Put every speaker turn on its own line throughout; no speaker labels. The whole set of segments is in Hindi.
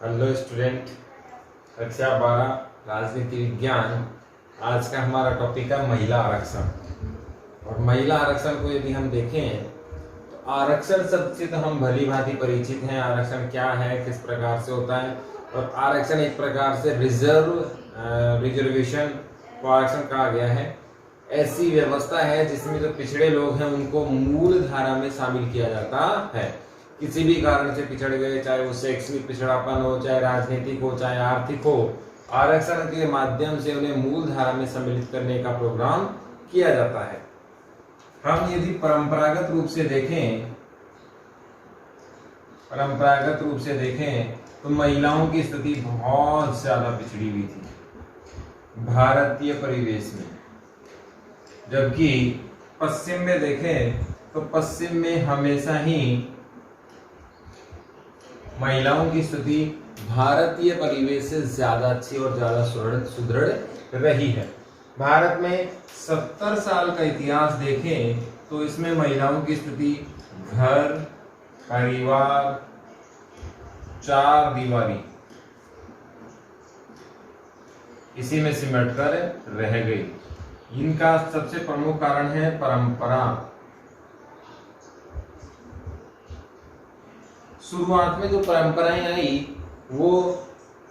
हेलो स्टूडेंट, कक्षा 12 राजनीति विज्ञान। आज का हमारा टॉपिक है महिला आरक्षण। और महिला आरक्षण को यदि हम देखें तो आरक्षण शब्द से तो हम भली भांति परिचित हैं। आरक्षण क्या है, किस प्रकार से होता है। और आरक्षण एक प्रकार से रिजर्वेशन को आरक्षण कहा गया है। ऐसी व्यवस्था है जिसमें जो पिछड़े लोग हैं उनको मूल धारा में शामिल किया जाता है। किसी भी कारण से पिछड़ गए, चाहे वो शैक्षणिक पिछड़ापन हो, चाहे राजनीतिक हो, चाहे आर्थिक हो, आरक्षण के माध्यम से उन्हें मूल धारा में सम्मिलित करने का प्रोग्राम किया जाता है। हम यदि परंपरागत रूप से देखें तो महिलाओं की स्थिति बहुत ज्यादा पिछड़ी हुई थी भारतीय परिवेश में। जबकि पश्चिम में देखें तो पश्चिम में हमेशा ही महिलाओं की स्थिति भारतीय परिवेश से ज्यादा अच्छी और ज्यादा सुदृढ़ रही है। भारत में 70 साल का इतिहास देखें तो इसमें महिलाओं की स्थिति घर, परिवार, चार दीवारी, इसी में सिमट कर रह गई। इनका सबसे प्रमुख कारण है परंपरा। शुरुआत में जो परंपराएं आई वो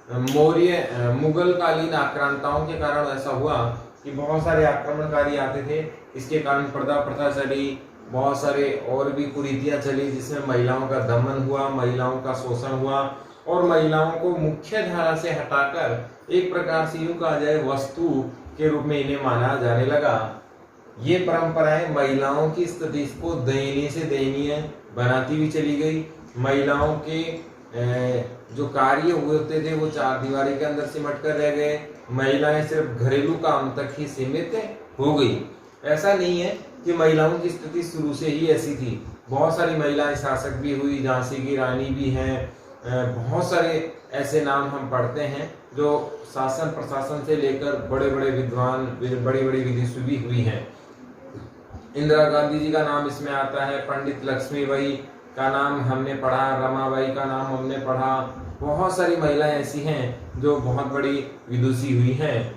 मुगल कालीन आक्रांताओं के कारण ऐसा हुआ कि बहुत सारे आक्रमणकारी आते थे। इसके कारण पर्दा प्रथा चली, बहुत सारे और भी कुरीतियां चली जिसमें महिलाओं का दमन हुआ, महिलाओं का शोषण हुआ और महिलाओं को मुख्य धारा से हटाकर एक प्रकार से यूं कहा जाए वस्तु के रूप में इन्हें माना जाने लगा। ये परंपराएं महिलाओं की स्थिति को दयनीय से दयनीय बनाती हुई चली गई। महिलाओं के जो कार्य हुए होते थे वो चार दीवारी के अंदर सिमट कर रह गए। महिलाएं सिर्फ घरेलू काम तक ही सीमित हो गई। ऐसा नहीं है कि महिलाओं की स्थिति शुरू से ही ऐसी थी। बहुत सारी महिलाएं शासक भी हुई, झांसी की रानी भी हैं। बहुत सारे ऐसे नाम हम पढ़ते हैं जो शासन प्रशासन से लेकर बड़े बड़े विद्वान, बड़ी बड़ी विदुषी हुई हैं। इंदिरा गांधी जी का नाम इसमें आता है, पंडित लक्ष्मीबाई का नाम हमने पढ़ा, रमाबाई का नाम हमने पढ़ा। बहुत सारी महिलाएं ऐसी हैं जो बहुत बड़ी विदुषी हुई हैं।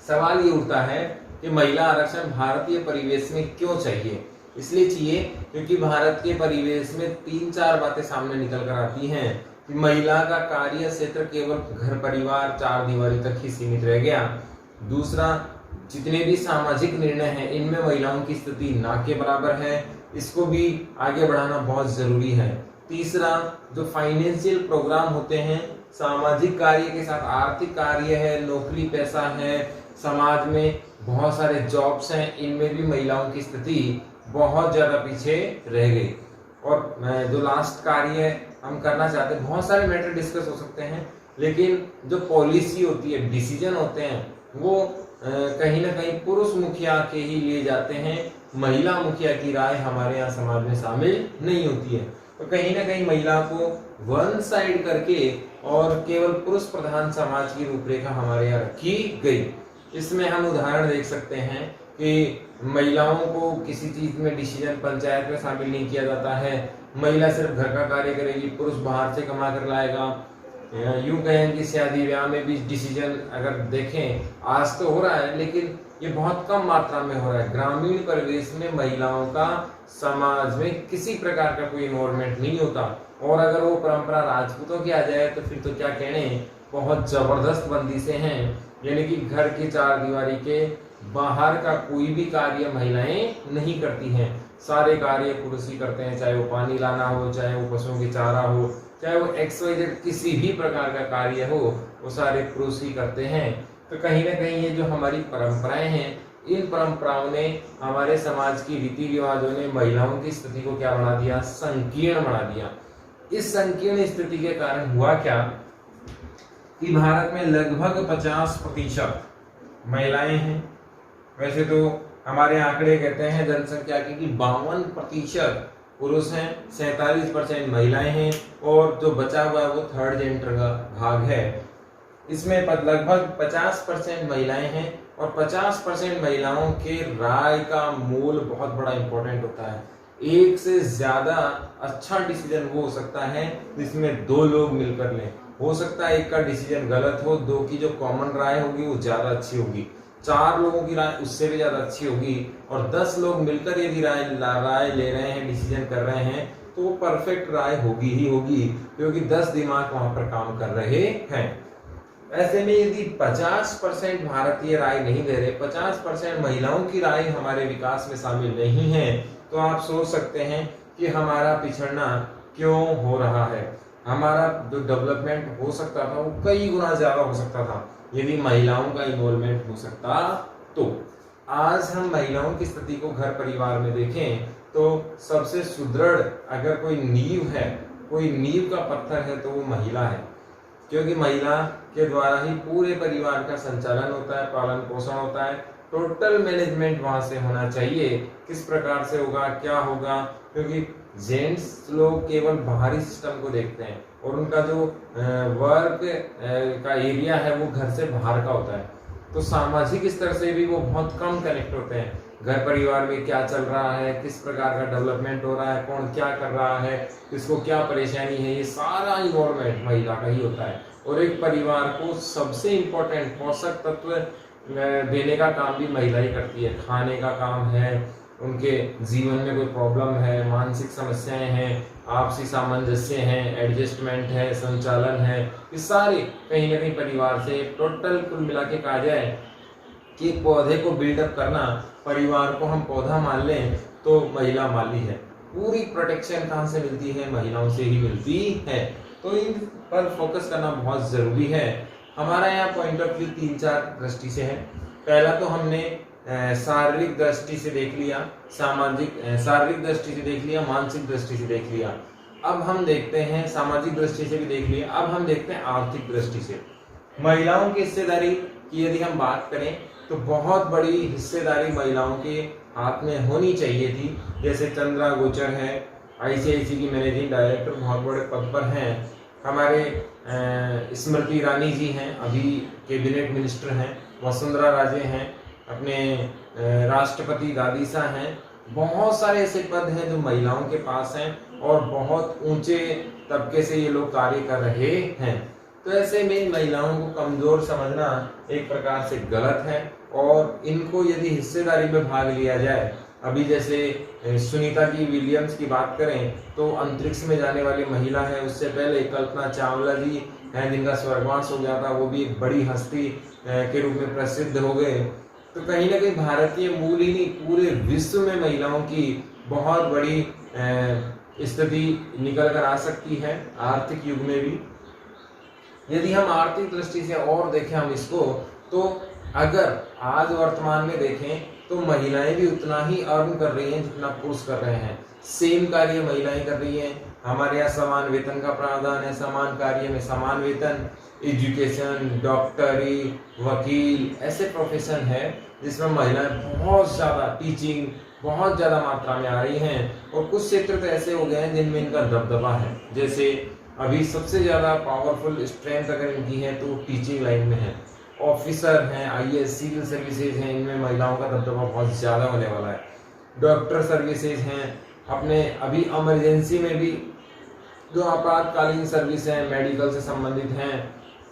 सवाल ये उठता है कि महिला आरक्षण भारतीय परिवेश में क्यों चाहिए। इसलिए चाहिए क्योंकि भारत के परिवेश में 3-4 बातें सामने निकल कर आती हैं कि महिला का कार्य क्षेत्र केवल घर परिवार चार दीवारी तक ही सीमित रह गया। दूसरा, जितने भी सामाजिक निर्णय हैं इनमें महिलाओं की स्थिति ना के बराबर है, इसको भी आगे बढ़ाना बहुत जरूरी है। तीसरा, जो फाइनेंशियल प्रोग्राम होते हैं, सामाजिक कार्य के साथ आर्थिक कार्य है, नौकरी पैसा है, समाज में बहुत सारे जॉब्स हैं, इनमें भी महिलाओं की स्थिति बहुत ज्यादा पीछे रह गई। और जो लास्ट कार्य हम करना चाहते हैं, बहुत सारे मैटर डिस्कस हो सकते हैं, लेकिन जो पॉलिसी होती है, डिसीजन होते हैं, वो कहीं ना कहीं पुरुष मुखिया के ही लिए जाते हैं। महिला मुखिया की राय हमारे यहाँ समाज में शामिल नहीं होती है। तो कहीं ना कहीं महिला को वन साइड करके और केवल पुरुष प्रधान समाज की रूपरेखा हमारे यहाँ रखी गई। इसमें हम उदाहरण देख सकते हैं कि महिलाओं को किसी चीज में डिसीजन पंचायत में शामिल नहीं किया जाता है। महिला सिर्फ घर का कार्य करेगी, पुरुष बाहर से कमा कर लाएगा। यूं कहें कि शादी ब्याह में भी डिसीजन अगर देखें आज तो हो रहा है, लेकिन ये बहुत कम मात्रा में हो रहा है। ग्रामीण परिवेश में महिलाओं का समाज में किसी प्रकार का कोई इन्वॉल्वमेंट नहीं होता। और अगर वो परंपरा राजपूतों की आ जाए तो फिर तो क्या कहने, बहुत जबरदस्त बंदिशें हैं। यानी कि घर की चार दीवारी के बाहर का कोई भी कार्य महिलाएं नहीं करती हैं। सारे कार्य पुरुष ही करते हैं, चाहे वो पानी लाना हो, चाहे वो पशुओं की चारा हो, चाहे वो XYZ किसी भी प्रकार का कार्य हो, वो सारे पुरुष ही करते हैं। तो कहीं ना कहीं ये जो हमारी परंपराएं हैं, इन परंपराओं ने, हमारे समाज की रीति रिवाजों ने महिलाओं की स्थिति को क्या बना दिया, संकीर्ण बना दिया। इस संकीर्ण स्थिति के कारण हुआ क्या कि भारत में लगभग 50% महिलाएं हैं। वैसे तो हमारे आंकड़े कहते हैं जनसंख्या की कि 52% पुरुष हैं, 47% महिलाएं हैं और जो बचा हुआ है वो थर्ड जेंडर का भाग है। इसमें लगभग 50% महिलाएं हैं और 50% महिलाओं के राय का मूल बहुत बड़ा इंपॉर्टेंट होता है। एक से ज्यादा अच्छा डिसीजन वो हो सकता है जिसमें दो लोग मिलकर लें। हो सकता है एक का डिसीजन गलत हो, दो की जो कॉमन राय होगी वो ज्यादा अच्छी होगी, 4 लोगों की राय उससे भी ज्यादा अच्छी होगी, और 10 लोग मिलकर यदि राय ले रहे हैं, डिसीजन कर रहे हैं, तो वो परफेक्ट राय होगी ही होगी, क्योंकि 10 दिमाग वहां पर काम कर रहे हैं। ऐसे में यदि 50% भारतीय राय नहीं दे रहे, 50% महिलाओं की राय हमारे विकास में शामिल नहीं है, तो आप सोच सकते हैं कि हमारा पिछड़ना क्यों हो रहा है। हमारा जो डेवलपमेंट हो सकता था वो कई गुना ज्यादा हो सकता था यदि महिलाओं का इन्वॉल्वमेंट हो सकता। तो आज हम महिलाओं की स्थिति को घर परिवार में देखें तो सबसे सुदृढ़ अगर कोई नींव है, कोई नींव का पत्थर है, तो वो महिला है, क्योंकि महिला के द्वारा ही पूरे परिवार का संचालन होता है, पालन पोषण होता है, टोटल मैनेजमेंट वहां से होना चाहिए। किस प्रकार से होगा, क्या होगा, क्योंकि जेंट्स लोग केवल बाहरी सिस्टम को देखते हैं और उनका जो वर्क का एरिया है वो घर से बाहर का होता है, तो सामाजिक स्तर से भी वो बहुत कम कनेक्ट होते हैं। घर परिवार में क्या चल रहा है, किस प्रकार का डेवलपमेंट हो रहा है, कौन क्या कर रहा है, किसको क्या परेशानी है, ये सारा इन्वॉल्वमेंट महिला का ही होता है। और एक परिवार को सबसे इम्पोर्टेंट पोषक तत्व देने का काम भी महिला ही करती है। खाने का काम है, उनके जीवन में कोई प्रॉब्लम है, मानसिक समस्याएं हैं, आपसी सामंजस्य है, एडजस्टमेंट है, संचालन है, ये सारे कहीं ना कहीं परिवार से टोटल कुल मिला के कहा जाए कि पौधे को बिल्डअप करना, परिवार को हम पौधा मान लें तो महिला माली है। पूरी प्रोटेक्शन कहाँ से मिलती है, महिलाओं से ही मिलती है। तो इन पर फोकस करना बहुत जरूरी है। हमारा यहाँ पॉइंट ऑफ व्यू 3-4 दृष्टि से है। पहला तो हमने शारीरिक दृष्टि से देख लिया, शारीरिक दृष्टि से देख लिया, मानसिक दृष्टि से देख लिया। अब हम देखते हैं, सामाजिक दृष्टि से भी देख लिया, अब हम देखते हैं आर्थिक दृष्टि से। महिलाओं की हिस्सेदारी की यदि हम बात करें तो बहुत बड़ी हिस्सेदारी महिलाओं के हाथ में होनी चाहिए थी। जैसे चंद्रा गोचर है, आईसीआईसी की मैनेजिंग डायरेक्टर, बहुत बड़े पद पर हैं। हमारे स्मृति ईरानी जी हैं, अभी कैबिनेट मिनिस्टर हैं। वसुंधरा राजे हैं, अपने राष्ट्रपति दादीसा हैं। बहुत सारे ऐसे पद हैं जो महिलाओं के पास हैं और बहुत ऊंचे तबके से ये लोग कार्य कर रहे हैं। तो ऐसे में महिलाओं को कमजोर समझना एक प्रकार से गलत है, और इनको यदि हिस्सेदारी में भाग लिया जाए, अभी जैसे सुनीता की विलियम्स की बात करें तो अंतरिक्ष में जाने वाली महिला है। उससे पहले कल्पना चावला जी हैं जिनका स्वर्गवास हो गया था, वो भी एक बड़ी हस्ती के रूप में प्रसिद्ध हो गए। तो कहीं ना कहीं भारतीय मूल ही नहीं, पूरे विश्व में महिलाओं की बहुत बड़ी स्थिति निकल कर आ सकती है, आर्थिक युग में भी। यदि हम आर्थिक दृष्टि से और देखें हम इसको, तो अगर आज वर्तमान में देखें तो महिलाएं भी उतना ही अर्न कर रही हैं जितना पुरुष कर रहे हैं। सेम कार्य महिलाएं कर रही हैं। हमारे यहाँ समान वेतन का प्रावधान है, समान कार्य में समान वेतन। एजुकेशन, डॉक्टरी, वकील, ऐसे प्रोफेशन है जिसमें महिलाएं बहुत ज्यादा, टीचिंग बहुत ज्यादा मात्रा में आ रही हैं। और कुछ क्षेत्र तो ऐसे हो गए हैं जिनमें इनका दबदबा है। जैसे अभी सबसे ज्यादा पावरफुल स्ट्रेंथ अगर इनकी है तो टीचिंग लाइन में है। ऑफिसर हैं, आईएएस, सिविल सर्विसेज हैं, इनमें महिलाओं का दबदबा बहुत ज्यादा होने वाला है। डॉक्टर सर्विसेज हैं, अपने अभी इमरजेंसी में भी जो आपातकालीन सर्विस है, मेडिकल से संबंधित हैं,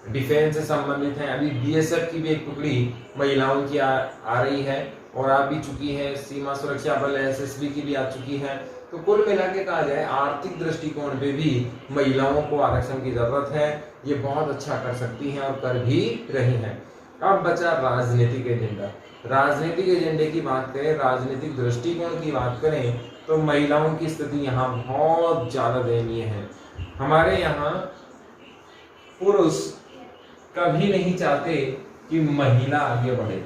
डिफेंस से संबंधित हैं। अभी बीएसएफ की भी एक टुकड़ी महिलाओं की आ रही है और आ भी चुकी है। सीमा सुरक्षा बल एसएसबी की भी आ चुकी है। तो कुल मिला के कहा जाए आर्थिक दृष्टिकोण पे भी महिलाओं को आरक्षण की जरूरत है। ये बहुत अच्छा कर सकती हैं और कर भी रही हैं। अब बचा राजनीतिक एजेंडा। राजनीतिक एजेंडे की बात करें, राजनीतिक दृष्टिकोण की बात करें तो महिलाओं की स्थिति यहाँ बहुत ज्यादा दयनीय है। हमारे यहाँ पुरुष कभी नहीं चाहते कि महिला आगे बढ़े।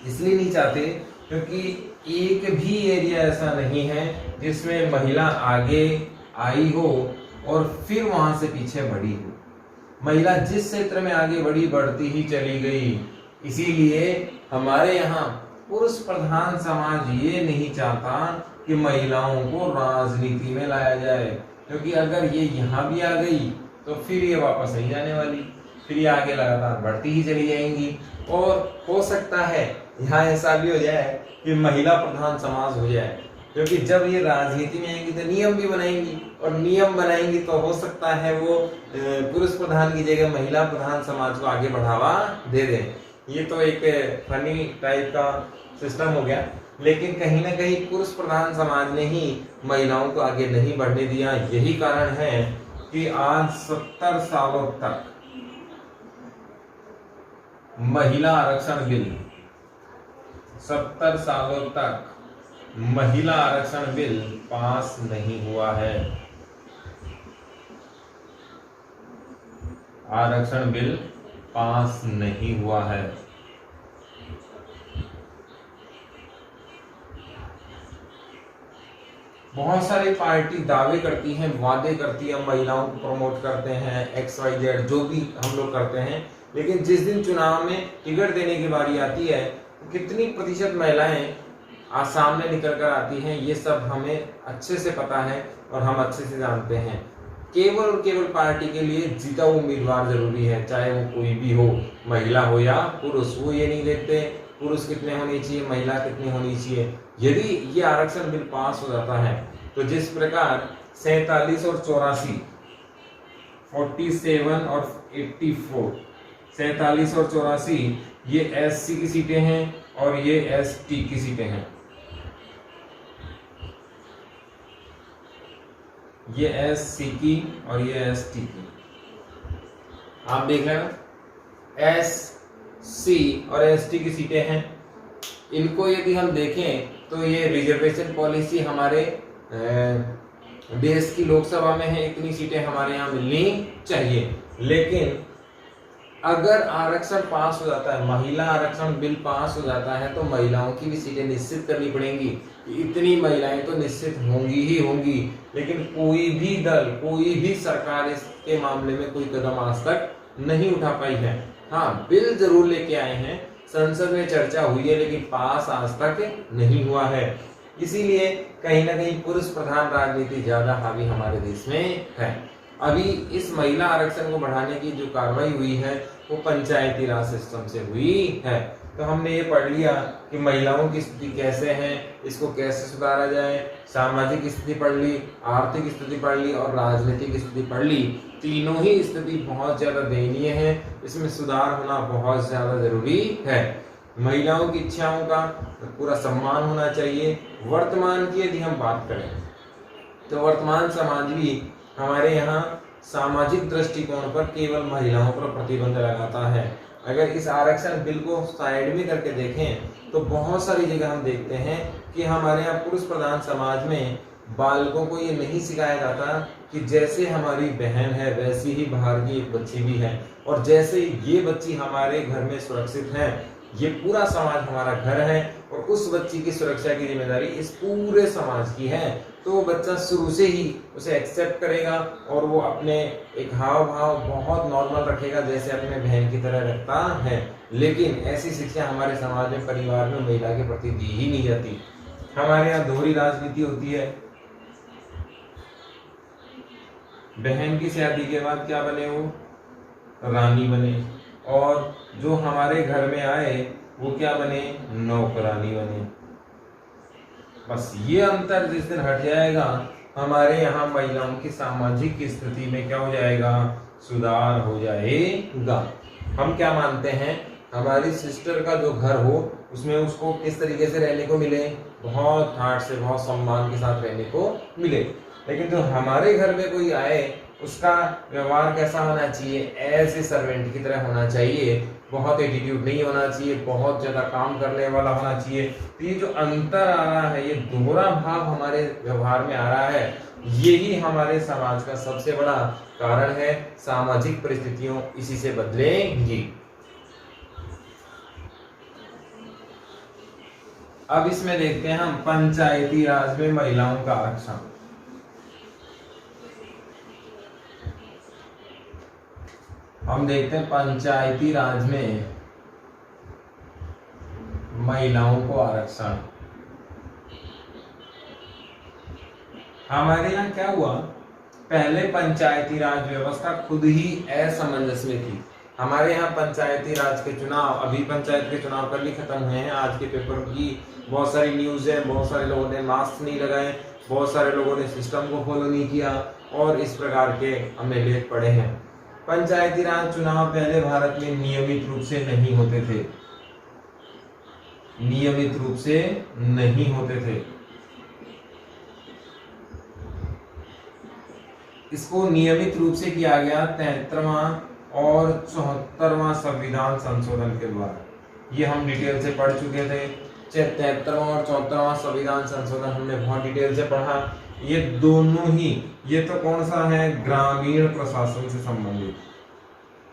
इसलिए नहीं चाहते क्योंकि एक भी एरिया ऐसा नहीं है जिसमें महिला आगे आई हो और फिर वहां से पीछे बढ़ी हो। महिला जिस क्षेत्र में आगे बढ़ी, बढ़ती ही चली गई। इसीलिए हमारे यहाँ पुरुष प्रधान समाज ये नहीं चाहता कि महिलाओं को राजनीति में लाया जाए, क्योंकि अगर ये यहाँ भी आ गई तो फिर ये वापस नहीं जाने वाली, फिर ये आगे लगातार बढ़ती ही चली जाएंगी। और हो सकता है यहाँ ऐसा भी हो जाए कि महिला प्रधान समाज हो जाए, क्योंकि जब ये राजनीति में आएंगी तो नियम भी बनाएंगी, और नियम बनाएंगी तो हो सकता है वो पुरुष प्रधान की जगह महिला प्रधान समाज को आगे बढ़ावा दे दें। ये तो एक फनी टाइप का सिस्टम हो गया, लेकिन कहीं ना कहीं पुरुष प्रधान समाज ने ही महिलाओं को आगे नहीं बढ़ने दिया। यही कारण है कि आज 70 सालों तक महिला आरक्षण बिल 70 सालों तक महिला आरक्षण बिल पास नहीं हुआ है। आरक्षण बिल पास नहीं हुआ है। बहुत सारी पार्टी दावे करती हैं, वादे करती है, महिलाओं को प्रमोट करते हैं, XYZ जो भी हम लोग करते हैं, लेकिन जिस दिन चुनाव में टिकट देने की बारी आती है तो कितनी प्रतिशत महिलाएं आज सामने निकल कर आती हैं, ये सब हमें अच्छे से पता है और हम अच्छे से जानते हैं। केवल और केवल पार्टी के लिए जीता हुआ उम्मीदवार जरूरी है, चाहे वो कोई भी हो, महिला हो या पुरुष। वो ये नहीं देखते पुरुष कितने होने चाहिए, महिला कितनी होनी चाहिए। यदि ये आरक्षण बिल पास हो जाता है तो जिस प्रकार 47 और 84, 47 और 84, 47 और 84 ये SC की सीटें हैं और ये ST की सीटें हैं। ये SC की और ये ST की, आप देख लेना, SC और ST की सीटें हैं। इनको यदि हम देखें तो ये रिजर्वेशन पॉलिसी हमारे देश की लोकसभा में है, इतनी सीटें हमारे यहाँ मिलनी चाहिए। लेकिन अगर आरक्षण पास हो जाता है, महिला आरक्षण बिल पास हो जाता है, तो महिलाओं की भी सीटें निश्चित करनी पड़ेंगी। इतनी महिलाएं तो निश्चित होंगी ही होंगी, लेकिन कोई भी दल, कोई भी सरकार इसके मामले में कोई कदम आज तक नहीं उठा पाई है। हाँ, बिल जरूर लेके आए हैं, संसद में चर्चा हुई है, लेकिन पास आज तक नहीं हुआ है। इसीलिए कहीं ना कहीं पुरुष प्रधान राजनीति ज्यादा हावी हमारे देश में है। अभी इस महिला आरक्षण को बढ़ाने की जो कार्रवाई हुई है वो पंचायती राज सिस्टम से हुई है। तो हमने ये पढ़ लिया कि महिलाओं की स्थिति कैसे है, इसको कैसे सुधारा जाए, सामाजिक स्थिति पढ़ ली, आर्थिक स्थिति पढ़ ली और राजनीतिक स्थिति पढ़ ली। तीनों ही स्थिति बहुत ज्यादा दयनीय है, इसमें सुधार होना बहुत ज्यादा जरूरी है। महिलाओं की इच्छाओं का पूरा सम्मान होना चाहिए। वर्तमान की यदि हम बात करें तो वर्तमान समाज भी हमारे यहाँ सामाजिक दृष्टिकोण पर केवल महिलाओं पर प्रतिबंध लगाता है। अगर इस आरक्षण बिल को साइड में करके देखें तो बहुत सारी जगह हम देखते हैं कि हमारे यहाँ पुरुष प्रधान समाज में बालकों को ये नहीं सिखाया जाता कि जैसे हमारी बहन है वैसी ही बाहर की एक बच्ची भी है, और जैसे ये बच्ची हमारे घर में सुरक्षित है, ये पूरा समाज हमारा घर है और उस बच्ची की सुरक्षा की जिम्मेदारी इस पूरे समाज की है। तो वो बच्चा शुरू से ही उसे एक्सेप्ट करेगा और वो अपने एक हाव भाव बहुत नॉर्मल रखेगा, जैसे अपने बहन की तरह रखता है। लेकिन ऐसी शिक्षा हमारे समाज में, परिवार में महिला के प्रति दी ही नहीं जाती। हमारे यहाँ दोहरी राजनीति होती है। बहन की शादी के बाद क्या बने, वो रानी बने, और जो हमारे घर में आए वो क्या बने, नौकरानी बने। बस ये अंतर जिस दिन हट जाएगा, हमारे यहाँ महिलाओं की सामाजिक स्थिति में क्या हो जाएगा, सुधार हो जाएगा। हम क्या मानते हैं, हमारी सिस्टर का जो घर हो उसमें उसको किस तरीके से रहने को मिले, बहुत ठाट से, बहुत सम्मान के साथ रहने को मिले। लेकिन जो हमारे घर में कोई आए उसका व्यवहार कैसा होना चाहिए, एज ए सर्वेंट की तरह होना चाहिए, बहुत एटीट्यूड नहीं होना चाहिए, बहुत ज्यादा काम करने वाला होना चाहिए। तो ये जो अंतर आ रहा है, ये दोहरा भाव हमारे व्यवहार में आ रहा है, यही हमारे समाज का सबसे बड़ा कारण है। सामाजिक परिस्थितियों इसी से बदलेंगी। अब इसमें देखते हैं हम पंचायती राज में महिलाओं का आरक्षण। हम देखते हैं पंचायती राज में महिलाओं को आरक्षण। हमारे यहाँ क्या हुआ, पहले पंचायती राज व्यवस्था खुद ही असमंजस में थी। हमारे यहाँ पंचायती राज के चुनाव, अभी पंचायत के चुनाव कल ही खत्म हुए हैं। आज के पेपर की बहुत सारी न्यूज है, बहुत सारे लोगों ने मास्क नहीं लगाए, बहुत सारे लोगों ने सिस्टम को फॉलो नहीं किया और इस प्रकार के हमने लेख पढ़े हैं। पंचायती राज चुनाव पहले भारत में नियमित रूप से नहीं होते थे, नियमित रूप से नहीं होते थे। इसको नियमित रूप से किया गया 73वां और 74वां संविधान संशोधन के द्वारा। ये हम डिटेल से पढ़ चुके थे। 73वां और 74वां संविधान संशोधन हमने बहुत डिटेल से पढ़ा। ये दोनों ही, ये तो कौन सा है, ग्रामीण प्रशासन से संबंधित,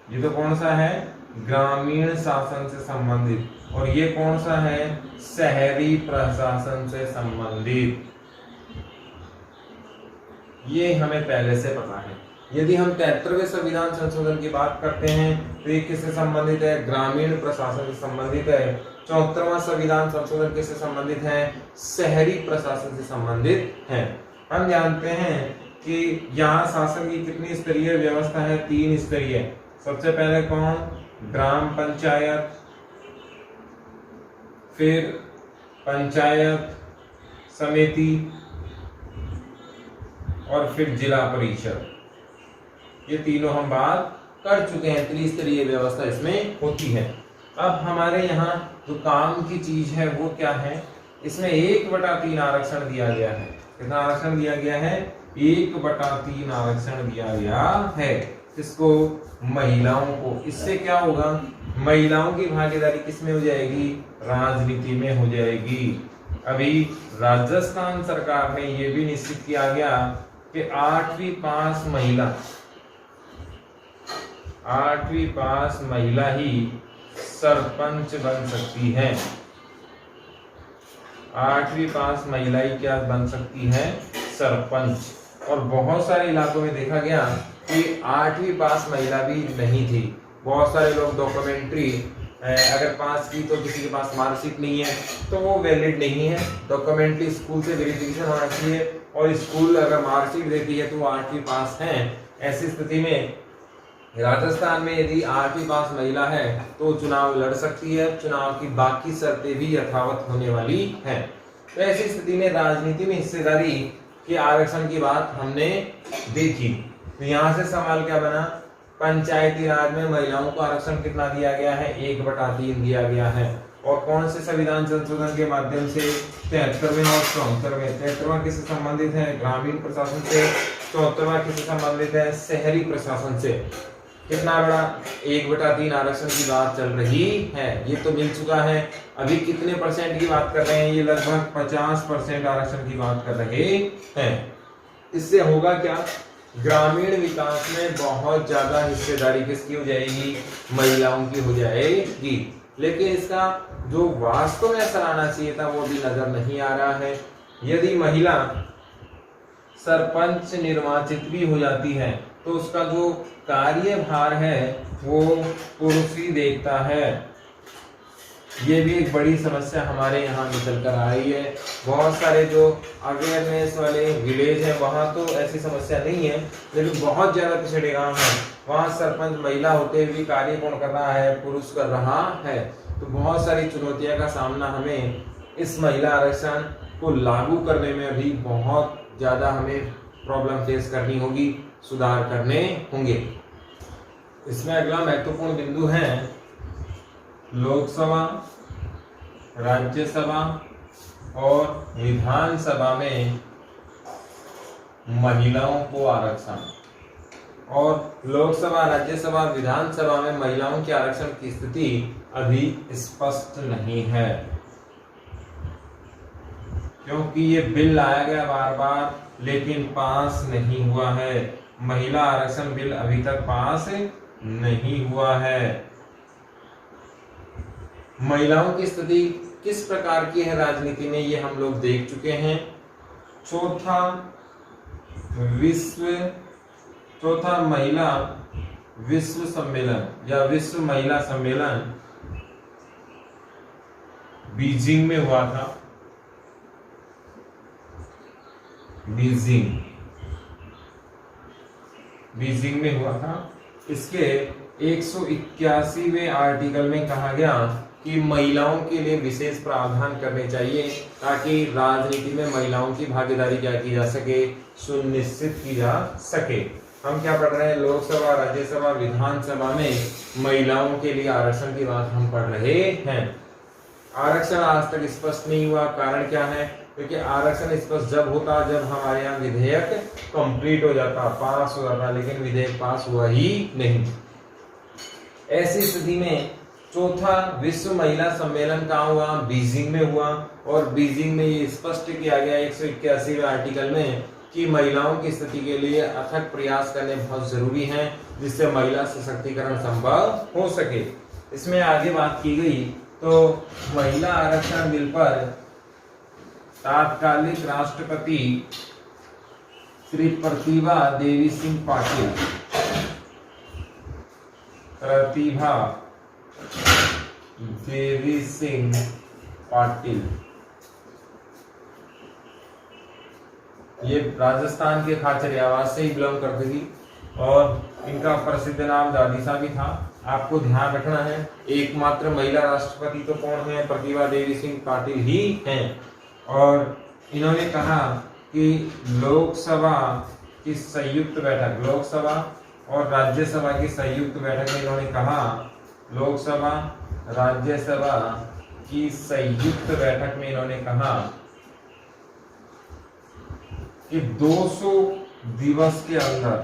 ये तो कौन सा है, ग्रामीण शासन से संबंधित, और ये कौन सा है, शहरी प्रशासन से संबंधित। ये हमें पहले से पता है। यदि हम 73वें संविधान संशोधन की बात करते हैं तो ये किससे संबंधित है, ग्रामीण प्रशासन से संबंधित है। 74वां संविधान संशोधन किससे संबंधित है, शहरी प्रशासन से संबंधित है। हम जानते हैं कि यहाँ शासन की कितनी स्तरीय व्यवस्था है, 3 स्तरीय। सबसे पहले कौन, ग्राम पंचायत, फिर पंचायत समिति और फिर जिला परिषद। ये तीनों हम बात कर चुके हैं, त्रिस्तरीय व्यवस्था इसमें होती है। अब हमारे यहाँ जो काम की चीज है वो क्या है, इसमें 1/3 आरक्षण दिया गया है। कितना आरक्षण दिया गया है, 1/3 आरक्षण दिया गया है। किसको, महिलाओं को। इससे क्या होगा, महिलाओं की भागीदारी किसमें हो जाएगी, राजनीति में हो जाएगी। अभी राजस्थान सरकार ने यह भी निश्चित किया गया कि 8वीं पास महिला, 8वीं पास महिला ही सरपंच बन सकती है। 8वीं पास महिला ही क्या बन सकती है, सरपंच। और बहुत सारे इलाकों में देखा गया कि 8वीं पास महिला भी नहीं थी। बहुत सारे लोग डॉक्यूमेंट्री अगर पास की तो किसी के पास मार्कशीट नहीं है तो वो वैलिड नहीं है। डॉक्यूमेंट्री स्कूल से वेरिफिकेशन होना चाहिए और स्कूल अगर मार्कशीट देती है तो वो 8वीं पास है। ऐसी स्थिति में राजस्थान में यदि 8वीं पास महिला है तो चुनाव लड़ सकती है। चुनाव की बाकी शर्तें भी यथावत होने वाली है। तो ऐसी स्थिति में राजनीति में हिस्सेदारी के आरक्षण की बात हमने देखी। तो यहाँ से सवाल क्या बना, पंचायती राज में महिलाओं को आरक्षण कितना दिया गया है, 1/3 दिया गया है। और कौन से संविधान संशोधन के माध्यम से, 73वें और 74वें। 73वां किससे संबंधित है, ग्रामीण प्रशासन से। 74वां किससे संबंधित है, शहरी प्रशासन से। कितना बड़ा, 1/3 आरक्षण की बात चल रही है। ये तो मिल चुका है। अभी कितने % की बात कर रहे हैं, ये लगभग 50% आरक्षण की बात कर रहे हैं। इससे होगा क्या, ग्रामीण विकास में बहुत ज्यादा हिस्सेदारी किसकी हो जाएगी, महिलाओं की हो जाएगी। लेकिन इसका जो वास्तव में असर आना चाहिए था वो भी नजर नहीं आ रहा है। यदि महिला सरपंच निर्वाचित भी हो जाती है तो उसका जो कार्यभार है वो पुरुष ही देखता है। ये भी एक बड़ी समस्या हमारे यहाँ निकल कर आई है। बहुत सारे जो अवेयरनेस वाले विलेज हैं वहाँ तो ऐसी समस्या नहीं है, लेकिन बहुत ज्यादा पिछड़े गांव हैं वहाँ सरपंच महिला होते हुए कार्य कौन कर रहा है, पुरुष कर रहा है। तो बहुत सारी चुनौतियों का सामना हमें इस महिला आरक्षण को लागू करने में अभी बहुत ज्यादा हमें प्रॉब्लम फेस करनी होगी, सुधार करने होंगे। इसमें अगला महत्वपूर्ण बिंदु है लोकसभा, राज्यसभा और विधानसभा में महिलाओं को आरक्षण। और लोकसभा, राज्यसभा, विधानसभा में महिलाओं के आरक्षण की स्थिति अभी स्पष्ट नहीं है, क्योंकि ये बिल लाया गया बार बार लेकिन पास नहीं हुआ है। महिला आरक्षण बिल अभी तक पास नहीं हुआ है। महिलाओं की स्थिति किस प्रकार की है राजनीति में, ये हम लोग देख चुके हैं। चौथा महिला विश्व सम्मेलन या विश्व महिला सम्मेलन बीजिंग में हुआ था। बीजिंग में हुआ था। इसके 181वें आर्टिकल में कहा गया कि महिलाओं के लिए विशेष प्रावधान करने चाहिए ताकि राजनीति में महिलाओं की भागीदारी क्या की जा सके, सुनिश्चित की जा सके। हम क्या पढ़ रहे हैं, लोकसभा, राज्यसभा, विधानसभा में महिलाओं के लिए आरक्षण की बात हम पढ़ रहे हैं। आरक्षण आज तक स्पष्ट नहीं हुआ, कारण क्या है, क्योंकि आरक्षण स्पष्ट जब होता जब हमारे यहाँ विधेयक कंप्लीट हो जाता, पास हो जाता, लेकिन विधेयक पास हुआ ही नहीं। ऐसी स्थिति में चौथा विश्व महिला सम्मेलन कहाँ हुआ, बीजिंग में हुआ, और बीजिंग में ये स्पष्ट किया गया 181वें आर्टिकल में कि महिलाओं की स्थिति के लिए अथक प्रयास करने बहुत जरूरी है, जिससे महिला सशक्तिकरण संभव हो सके। इसमें आगे बात की गई तो महिला आरक्षण बिल पर तात्कालिक राष्ट्रपति श्री प्रतिभा देवी सिंह पाटिल, प्रतिभा देवी सिंह पाटिल, ये राजस्थान के खाचरियावास से ही बिलोंग करती थी और इनका प्रसिद्ध नाम दादीसा भी था। आपको ध्यान रखना है, एकमात्र महिला राष्ट्रपति तो कौन है, प्रतिभा देवी सिंह पाटिल ही हैं। और इन्होंने कहा कि लोकसभा की संयुक्त बैठक, लोकसभा और राज्यसभा की संयुक्त बैठक में इन्होंने कहा, लोकसभा राज्यसभा की संयुक्त बैठक में इन्होंने कहा कि 200 दिवस के अंदर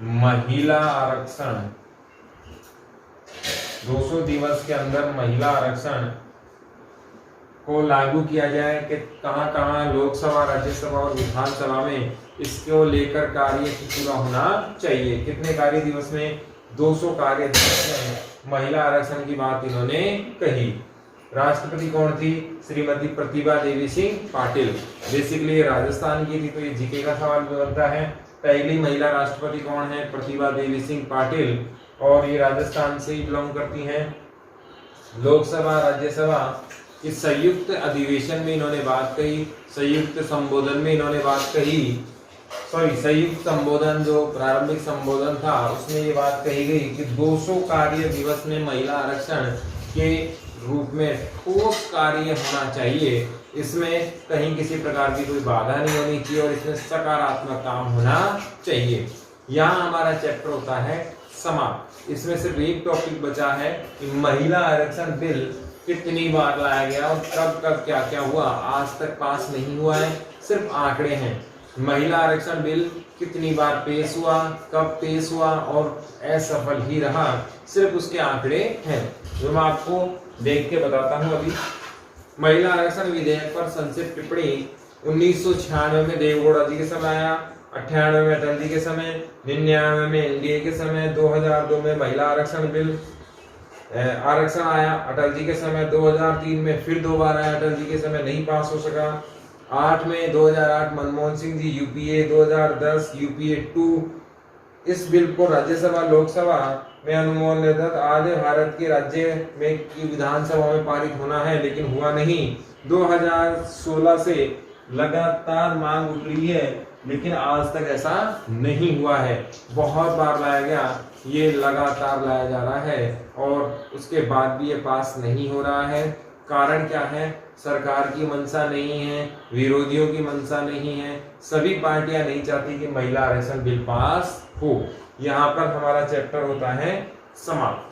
महिला आरक्षण, 200 दिवस के अंदर महिला आरक्षण को लागू किया जाए कि कहां-कहां लोकसभा, राज्यसभा और विधानसभा में इसको लेकर कार्य पूरा होना चाहिए। कितने कार्य दिवस में, 200 कार्य दिवस में महिला आरक्षण की बात इन्होंने कही। राष्ट्रपति कौन थी, श्रीमती प्रतिभा देवी सिंह पाटिल। बेसिकली ये राजस्थान की थी, तो ये जीके का सवाल भी बनता है। पहली महिला राष्ट्रपति कौन है, प्रतिभा देवी सिंह पाटिल, और ये राजस्थान से ही बिलोंग करती हैं। लोकसभा राज्यसभा इस संयुक्त अधिवेशन में इन्होंने बात कही, संयुक्त संबोधन में इन्होंने बात कही, संयुक्त संबोधन जो प्रारंभिक संबोधन था उसमें ये बात कही गई कि 200 कार्य दिवस में महिला आरक्षण के रूप में ठोस कार्य होना चाहिए, इसमें कहीं किसी प्रकार की कोई बाधा नहीं होनी चाहिए और इसमें सकारात्मक काम होना चाहिए। यहाँ हमारा चैप्टर होता है समाप्त। इसमें सिर्फ एक टॉपिक बचा है कि महिला आरक्षण बिल कितनी बार लाया गया और कब कब क्या क्या हुआ, आज तक पास नहीं हुआ है, सिर्फ आंकड़े हैं। महिला आरक्षण बिल कितनी बार पेश हुआ, कब पेश हुआ और असफल ही रहा, सिर्फ उसके आंकड़े हैं जो मैं आपको देख के बताता हूँ। अभी महिला आरक्षण विधेयक पर संक्षिप्त टिप्पणी 1996 में देवेगौड़ा जी के समय आया, 98 में अटल जी के समय, 99 में एनडीए के समय, 2002 में महिला आरक्षण बिल आरक्षण आया अटल जी के समय, 2003 में फिर दोबारा आया अटल जी के समय, नहीं पास हो सका। 8 में 2008 मनमोहन सिंह जी यूपीए, 2010 यूपीए 2। इस बिल को राज्यसभा लोकसभा में अनुमोदन लेता आधे भारत के राज्य में की विधानसभा में पारित होना है, लेकिन हुआ नहीं। 2016 से लगातार मांग उठ रही है, लेकिन आज तक ऐसा नहीं हुआ है। बहुत बार लाया गया, ये लगातार लाया जा रहा है और उसके बाद भी ये पास नहीं हो रहा है। कारण क्या है, सरकार की मंशा नहीं है, विरोधियों की मंशा नहीं है, सभी पार्टियां नहीं चाहती कि महिला आरक्षण बिल पास हो। यहाँ पर हमारा चैप्टर होता है समाप्त।